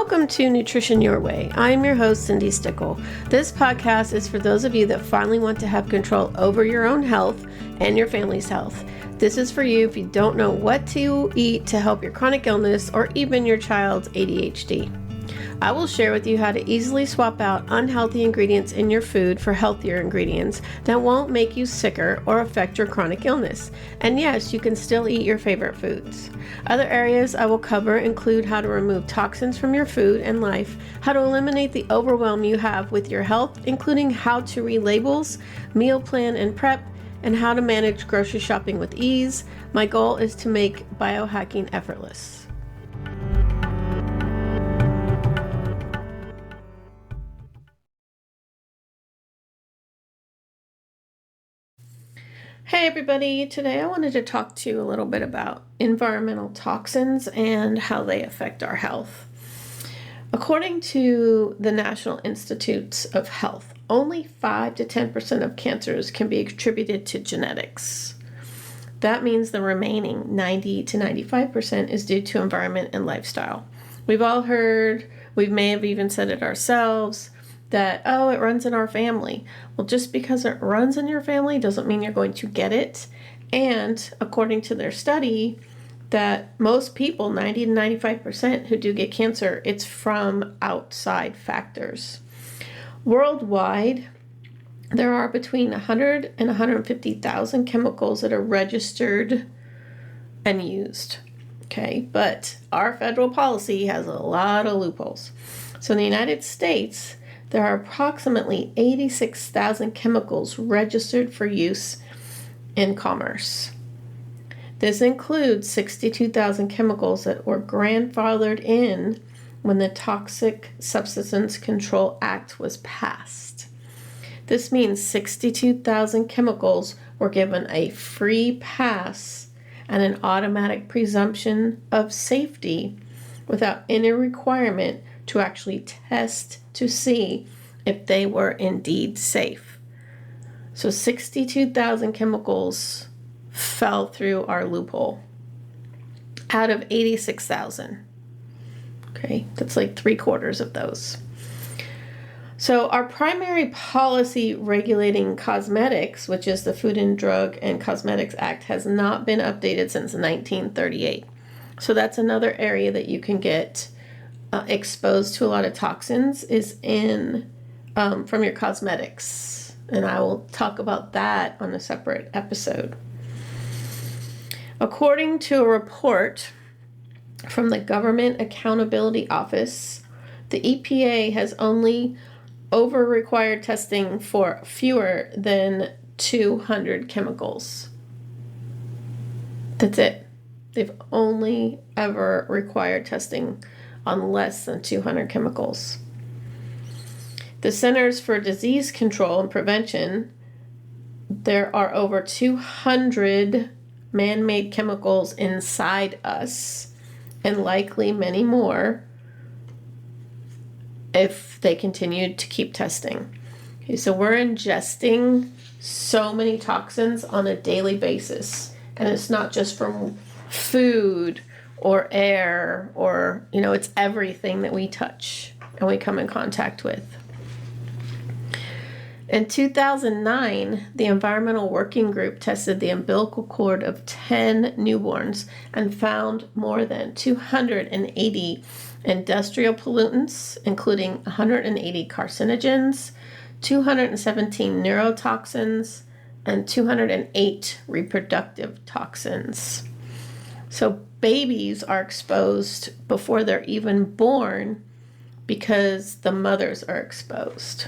Welcome to Nutrition Your Way. I'm your host, Cindi Stickle. This podcast is for those of you that finally want to have control over your own health and your family's health. This is for you if you don't know what to eat to help your chronic illness or even your child's ADHD. I will share with you how to easily swap out unhealthy ingredients in your food for healthier ingredients that won't make you sicker or affect your chronic illness. And yes, you can still eat your favorite foods. Other areas I will cover include how to remove toxins from your food and life, how to eliminate the overwhelm you have with your health, including how to read labels, meal plan and prep, and how to manage grocery shopping with ease. My goal is to make biohacking effortless. Hey everybody, today I wanted to talk to you a little bit about environmental toxins and how they affect our health. According to the National Institutes of Health, only 5 to 10% of cancers can be attributed to genetics. That means the remaining 90 to 95% is due to environment and lifestyle. We've all heard, we may have even said it ourselves, that, it runs in our family. Well, just because it runs in your family doesn't mean you're going to get it. And according to their study, that most people, 90 to 95% who do get cancer, it's from outside factors. Worldwide, there are between 100 and 150,000 chemicals that are registered and used. Okay, but our federal policy has a lot of loopholes. So in the United States, there are approximately 86,000 chemicals registered for use in commerce. This includes 62,000 chemicals that were grandfathered in when the Toxic Substance Control Act was passed. This means 62,000 chemicals were given a free pass and an automatic presumption of safety without any requirement to actually test to see if they were indeed safe. So 62,000 chemicals fell through our loophole out of 86,000. Okay, that's like 3/4 of those. So our primary policy regulating cosmetics, which is the Food and Drug and Cosmetics Act, has not been updated since 1938. So that's another area that you can get exposed to a lot of toxins is in from your cosmetics, and I will talk about that on a separate episode. According to a report from the Government Accountability Office, the EPA has only over-required testing for fewer than 200 chemicals. That's it. They've only ever required testing on less than 200 chemicals. The Centers for Disease Control and Prevention, there are over 200 man-made chemicals inside us, and likely many more if they continue to keep testing. Okay, so we're ingesting so many toxins on a daily basis, and it's not just from food or air, or, it's everything that we touch and we come in contact with. In 2009, the Environmental Working Group tested the umbilical cord of 10 newborns and found more than 280 industrial pollutants, including 180 carcinogens, 217 neurotoxins, and 208 reproductive toxins. So babies are exposed before they're even born because the mothers are exposed.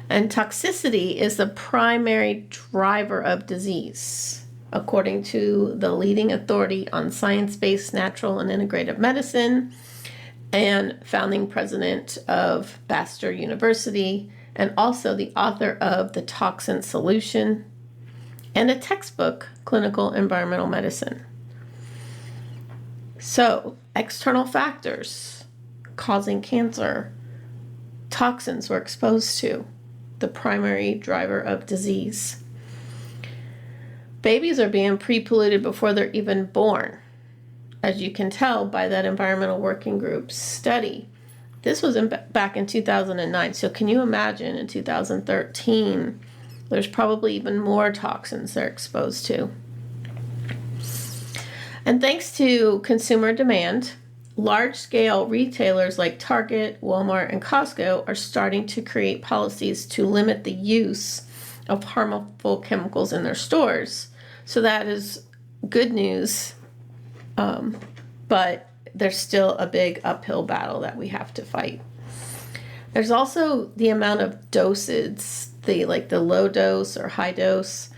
And toxicity is the primary driver of disease, according to the leading authority on science-based natural and integrative medicine and founding president of Bastyr University, and also the author of The Toxin Solution and a textbook, Clinical Environmental Medicine. So, external factors causing cancer, toxins we're exposed to, the primary driver of disease. Babies are being pre-polluted before they're even born. as you can tell by that environmental working group study. This was back in 2009. So can you imagine in 2013, there's probably even more toxins they're exposed to. And thanks to consumer demand, large-scale retailers like Target, Walmart, and Costco are starting to create policies to limit the use of harmful chemicals in their stores. So that is good news, but there's still a big uphill battle that we have to fight. There's also the amount of doses, the low dose or high dose.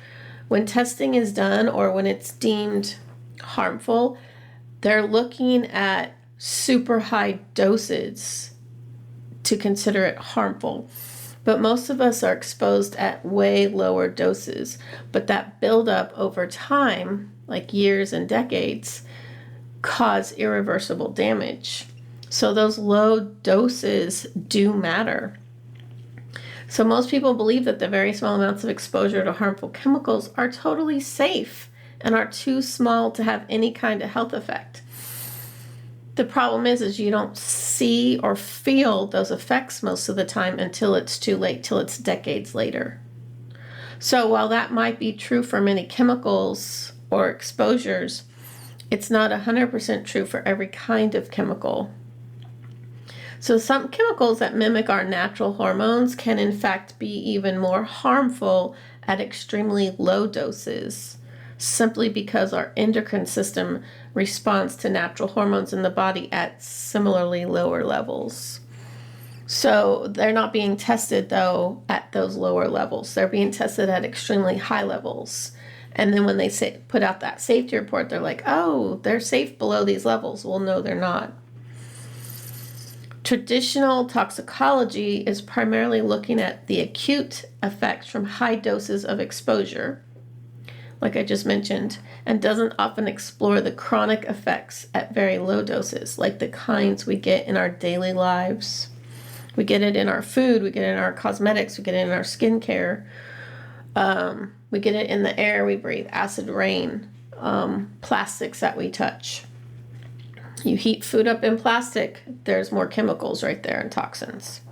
When testing is done or when it's deemed harmful, they're looking at super high doses to consider it harmful. But most of us are exposed at way lower doses. But that buildup over time, like years and decades, cause irreversible damage. So those low doses do matter. So most people believe that the very small amounts of exposure to harmful chemicals are totally safe and are too small to have any kind of health effect. The problem is you don't see or feel those effects most of the time until it's too late, till it's decades later. So while that might be true for many chemicals or exposures, it's not 100% true for every kind of chemical. So some chemicals that mimic our natural hormones can in fact be even more harmful at extremely low doses, simply because our endocrine system responds to natural hormones in the body at similarly lower levels. So they're not being tested, though, at those lower levels. They're being tested at extremely high levels. And then when they put out that safety report, they're like, oh, they're safe below these levels. Well, no, they're not. Traditional toxicology is primarily looking at the acute effects from high doses of exposure, like I just mentioned, and doesn't often explore the chronic effects at very low doses, like the kinds we get in our daily lives. We get it in our food, we get it in our cosmetics, we get it in our skincare, we get it in the air we breathe, acid rain, plastics that we touch. You heat food up in plastic, there's more chemicals right there and toxins.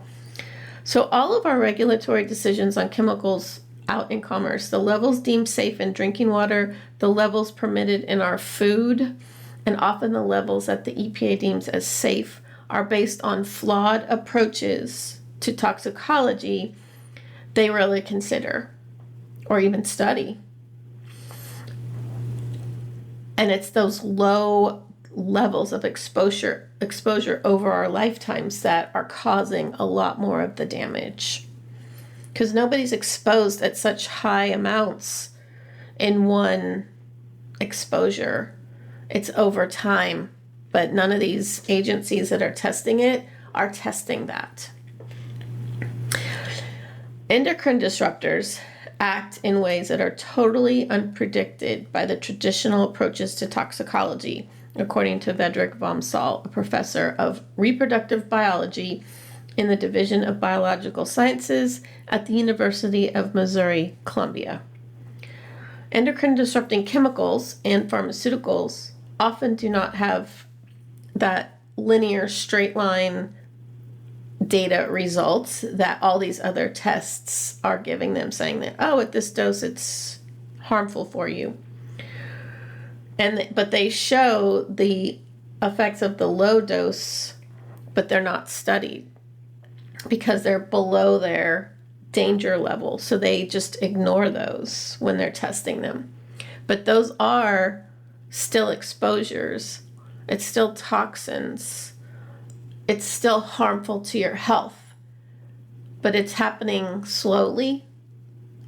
So all of our regulatory decisions on chemicals out in commerce, the levels deemed safe in drinking water, the levels permitted in our food, and often the levels that the EPA deems as safe, are based on flawed approaches to toxicology they rarely consider or even study. And it's those low levels of exposure over our lifetimes that are causing a lot more of the damage. Because nobody's exposed at such high amounts in one exposure. It's over time. But none of these agencies that are testing it are testing that. Endocrine disruptors act in ways that are totally unpredicted by the traditional approaches to toxicology, according to Vedrik von Saal, a professor of reproductive biology in the Division of Biological Sciences at the University of Missouri, Columbia. Endocrine disrupting chemicals and pharmaceuticals often do not have that linear straight line data results that all these other tests are giving them, saying that, oh, at this dose it's harmful for you. But they show the effects of the low dose, but they're not studied because they're below their danger level. So they just ignore those when they're testing them. But those are still exposures. It's still toxins. It's still harmful to your health. But it's happening slowly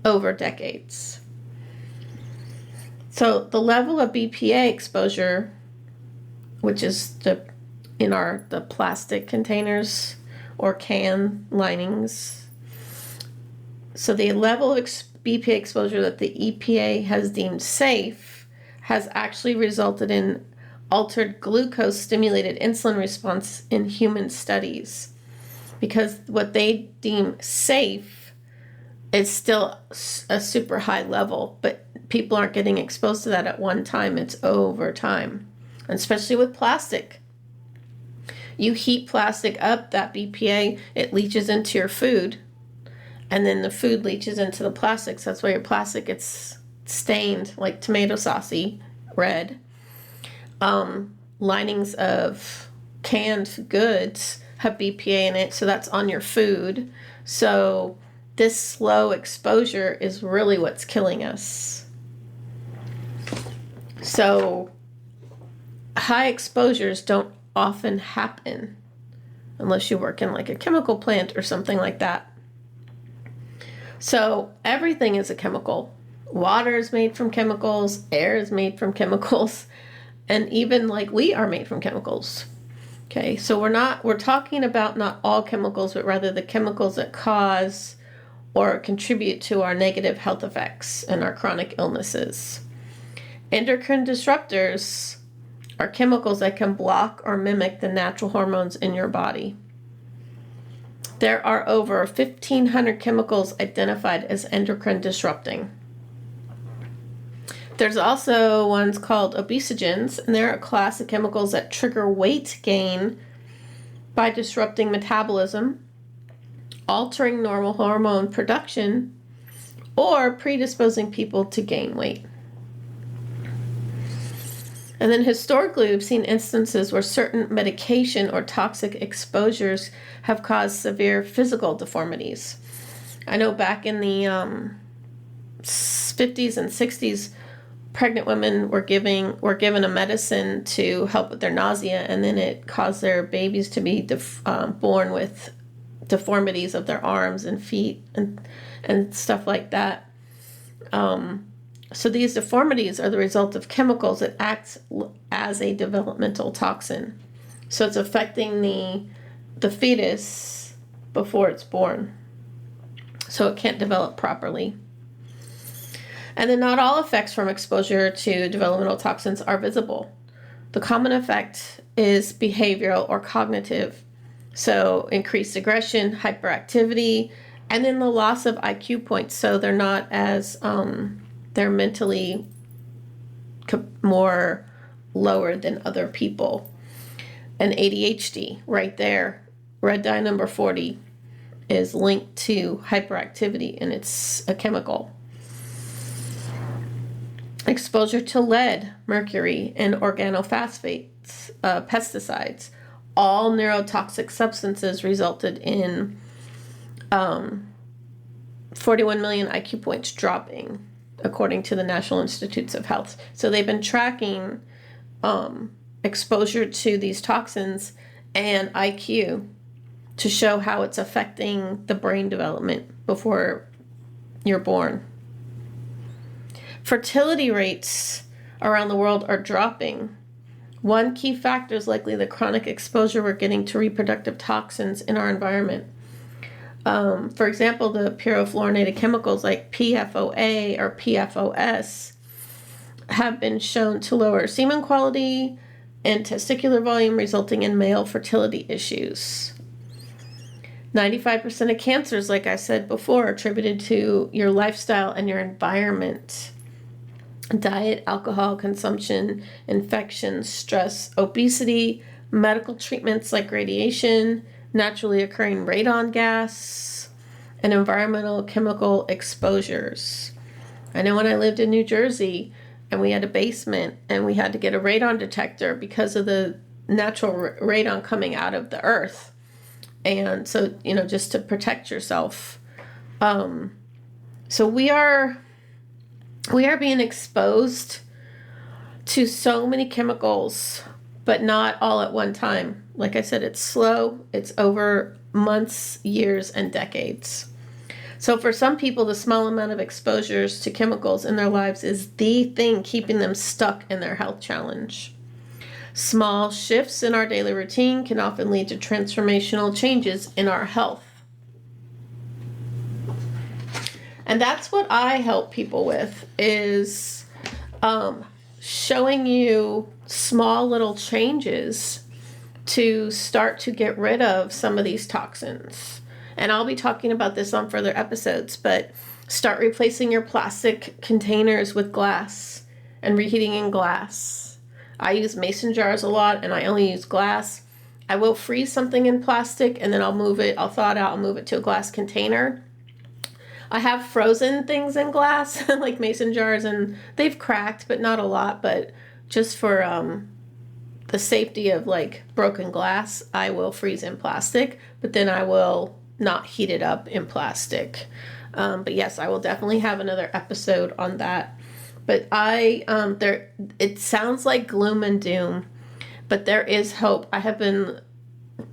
over decades. So the level of BPA exposure, which is the plastic containers or can linings. So the level of BPA exposure that the EPA has deemed safe has actually resulted in altered glucose-stimulated insulin response in human studies. Because what they deem safe is still a super high level, but people aren't getting exposed to that at one time. It's over time. especially with plastic. You heat plastic up, that BPA, it leaches into your food, and then the food leaches into the plastics. That's why your plastic gets stained like tomato saucy red. Linings of canned goods have BPA in it, so that's on your food. So this slow exposure is really what's killing us. So high exposures don't often happen unless you work in like a chemical plant or something like that. So everything is a chemical. Water is made from chemicals, air is made from chemicals, and even like we are made from chemicals. Okay, so we're talking about not all chemicals, but rather the chemicals that cause or contribute to our negative health effects and our chronic illnesses. Endocrine disruptors are chemicals that can block or mimic the natural hormones in your body. There are over 1,500 chemicals identified as endocrine disrupting. There's also ones called obesogens, and they're a class of chemicals that trigger weight gain by disrupting metabolism, altering normal hormone production, or predisposing people to gain weight. And then historically, we've seen instances where certain medication or toxic exposures have caused severe physical deformities. I know back in the 50s and 60s, pregnant women were given a medicine to help with their nausea, and then it caused their babies to be born with deformities of their arms and feet and stuff like that. So these deformities are the result of chemicals that act as a developmental toxin. So it's affecting the fetus before it's born. So it can't develop properly. And then not all effects from exposure to developmental toxins are visible. The common effect is behavioral or cognitive. So increased aggression, hyperactivity, and then the loss of IQ points. So they're not as... they're mentally more lower than other people. And ADHD, right there, red dye number 40, is linked to hyperactivity, and it's a chemical. Exposure to lead, mercury, and organophosphates, pesticides, all neurotoxic substances resulted in 41 million IQ points dropping, according to the National Institutes of Health. So they've been tracking exposure to these toxins and IQ to show how it's affecting the brain development before you're born. Fertility rates around the world are dropping. One key factor is likely the chronic exposure we're getting to reproductive toxins in our environment. For example, the purofluorinated chemicals like PFOA or PFOS have been shown to lower semen quality and testicular volume, resulting in male fertility issues. 95% of cancers, like I said before, are attributed to your lifestyle and your environment. Diet, alcohol consumption, infections, stress, obesity, medical treatments like radiation, naturally occurring radon gas, and environmental chemical exposures. I know when I lived in New Jersey and we had a basement and we had to get a radon detector because of the natural radon coming out of the earth. And so, just to protect yourself. So we are being exposed to so many chemicals, but not all at one time. Like I said, it's slow. It's over months, years, and decades. So for some people, the small amount of exposures to chemicals in their lives is the thing keeping them stuck in their health challenge. Small shifts in our daily routine can often lead to transformational changes in our health. And that's what I help people with, is showing you small little changes to start to get rid of some of these toxins. And I'll be talking about this on further episodes, but start replacing your plastic containers with glass and reheating in glass. I use mason jars a lot, and I only use glass. I will freeze something in plastic, and then I'll thaw it out, I'll move it to a glass container. I have frozen things in glass, like mason jars, and they've cracked, but not a lot. But just for the safety of like broken glass, I will freeze in plastic, but then I will not heat it up in plastic. But yes, I will definitely have another episode on that. But it sounds like gloom and doom, but there is hope. I have been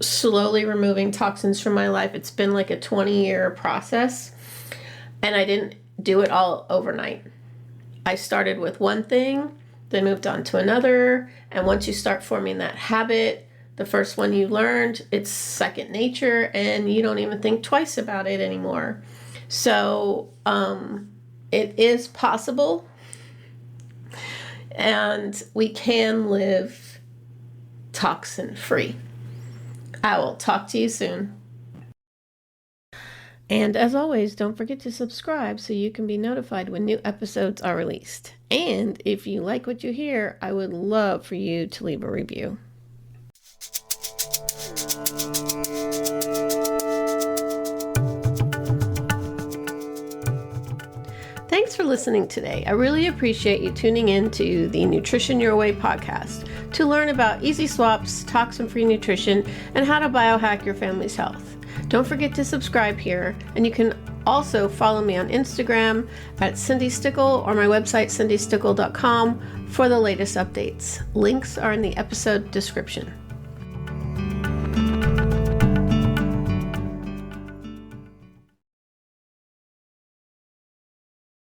slowly removing toxins from my life. It's been like a 20-year process, and I didn't do it all overnight. I started with one thing, then moved on to another, and once you start forming that habit, the first one you learned, it's second nature, and you don't even think twice about it anymore. So it is possible, and we can live toxin free. I will talk to you soon. And as always, don't forget to subscribe so you can be notified when new episodes are released. And if you like what you hear, I would love for you to leave a review. Thanks for listening today. I really appreciate you tuning in to the Nutrition Your Way podcast to learn about easy swaps, toxin-free nutrition, and how to biohack your family's health. Don't forget to subscribe here, and you can also follow me on Instagram at Cindi Stickle or my website cindystickle.com for the latest updates. Links are in the episode description.